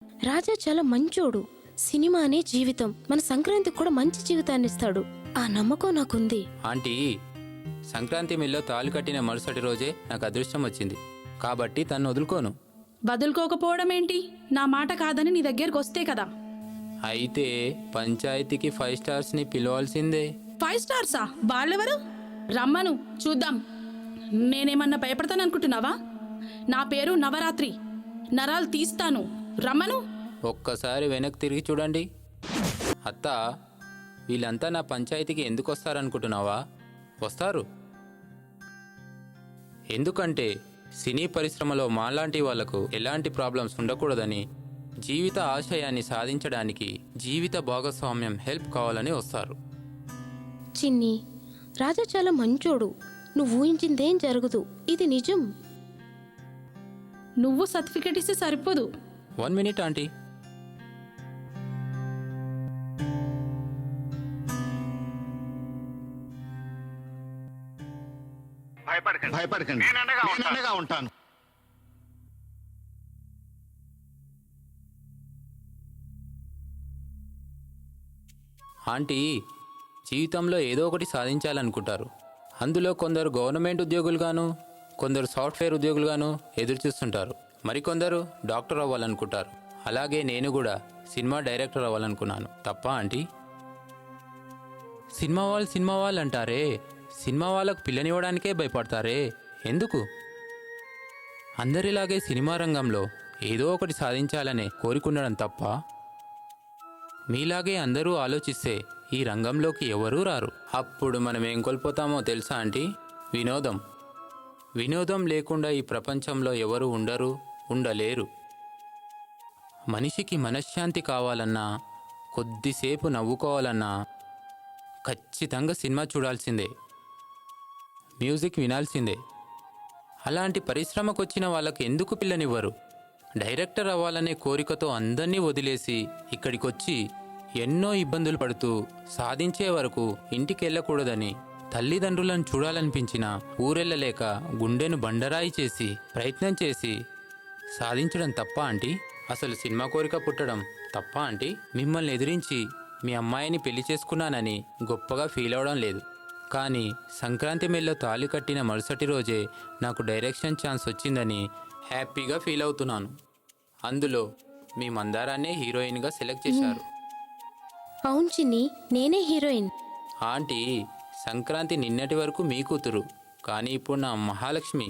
రాజా చాలా మంచోడు. సినిమానే జీవితం. మన సంక్రాంతికి కూడా మంచి జీవితాన్ని ఇస్తాడు. ఆ నమ్మకం నాకుంది. ఆంటీ, సంక్రాంతి మిల్లో తాళి కట్టిన మరుసటి రోజే నాకు అదృష్టం వచ్చింది. కాబట్టి తను వదులుకోను. వదులుకోకపోవడం ఏంటి? నా మాట కాదని నీ దగ్గరకు వస్తే కదా. అయితే పంచాయతీకి 5 స్టార్స్ని పిలవాల్సిందే. 5 స్టార్సా? వాళ్ళెవరు? రమ్మను చూద్దాం. నేనేమన్నా భయపడతాననుకుంటున్నావా? నా పేరు నవరాత్రి. నరాలు తీస్తాను. రమ్మను. ఒక్కసారి వెనక్కి తిరిగి చూడండి. అత్త, వీళ్ళంతా నా పంచాయతీకి ఎందుకు వస్తారనుకుంటున్నావా? వస్తారు. ఎందుకంటే సినీ పరిశ్రమలో మాలాంటి వాళ్లకు ఎలాంటి ప్రాబ్లమ్స్ ఉండకూడదని, జీవిత ఆశయాన్ని సాధించడానికి జీవిత భాగస్వామ్యం హెల్ప్ కావాలని వస్తారు. చిన్ని, రాజా చాలా మంచోడు. నువ్వు ఊహించిందేం జరగదు. ఇది నిజం. నువ్వు సర్టిఫికెట్ ఇస్తే సరిపోదు. 1 మినిట్ ఆంటీ. భయపడకండి, నేను అండగా ఉంటాను. ఆంటీ, జీవితంలో ఏదో ఒకటి సాధించాలనుకుంటారు. అందులో కొందరు గవర్నమెంట్ ఉద్యోగులుగాను, కొందరు సాఫ్ట్వేర్ ఉద్యోగులుగాను ఎదురు చూస్తుంటారు. మరికొందరు డాక్టర్ అవ్వాలనుకుంటారు. అలాగే నేను కూడా సినిమా డైరెక్టర్ అవ్వాలనుకున్నాను. తప్ప ఆంటీ? సినిమా వాళ్ళు అంటారే, సినిమా వాళ్ళకు పిల్లనివ్వడానికే భయపడతారే, ఎందుకు? అందరిలాగే సినిమా రంగంలో ఏదో ఒకటి సాధించాలనే కోరికుండడం తప్ప? మీలాగే అందరూ ఆలోచిస్తే ఈ రంగంలోకి ఎవరూ రారు. అప్పుడు మనం ఏం కోల్పోతామో తెలుసా ఆంటీ? వినోదం. వినోదం లేకుండా ఈ ప్రపంచంలో ఎవరు ఉండరు, ఉండలేరు. మనిషికి మనశ్శాంతి కావాలన్నా, కొద్దిసేపు నవ్వుకోవాలన్నా ఖచ్చితంగా సినిమా చూడాల్సిందే, మ్యూజిక్ వినాల్సిందే. అలాంటి పరిశ్రమకు వచ్చిన వాళ్ళకి ఎందుకు పిల్లనివ్వరు? డైరెక్టర్ అవ్వాలనే కోరికతో అందరినీ వదిలేసి ఇక్కడికొచ్చి ఎన్నో ఇబ్బందులు పడుతూ సాధించే వరకు ఇంటికి వెళ్ళకూడదని తల్లిదండ్రులను చూడాలనిపించినా ఊరెళ్ళలేక గుండెను బండరాయి చేసి ప్రయత్నం చేసి సాధించడం తప్ప ఆంటీ? అసలు సినిమా కోరిక పుట్టడం తప్ప ఆంటీ? మిమ్మల్ని ఎదిరించి మీ అమ్మాయిని పెళ్లి చేసుకున్నానని గొప్పగా ఫీల్ అవడం లేదు. కానీ సంక్రాంతి మెల్లో తాళి కట్టిన మరుసటి రోజే నాకు డైరెక్షన్ ఛాన్స్ వచ్చిందని హ్యాపీగా ఫీల్ అవుతున్నాను. అందులో మీ మందారాన్నే హీరోయిన్గా సెలెక్ట్ చేశారు. అవును చిన్ని, నేనే హీరోయిన్. ఆంటీ, సంక్రాంతి నిన్నటి వరకు మీ కూతురు, కానీ ఇప్పుడు నా మహాలక్ష్మి.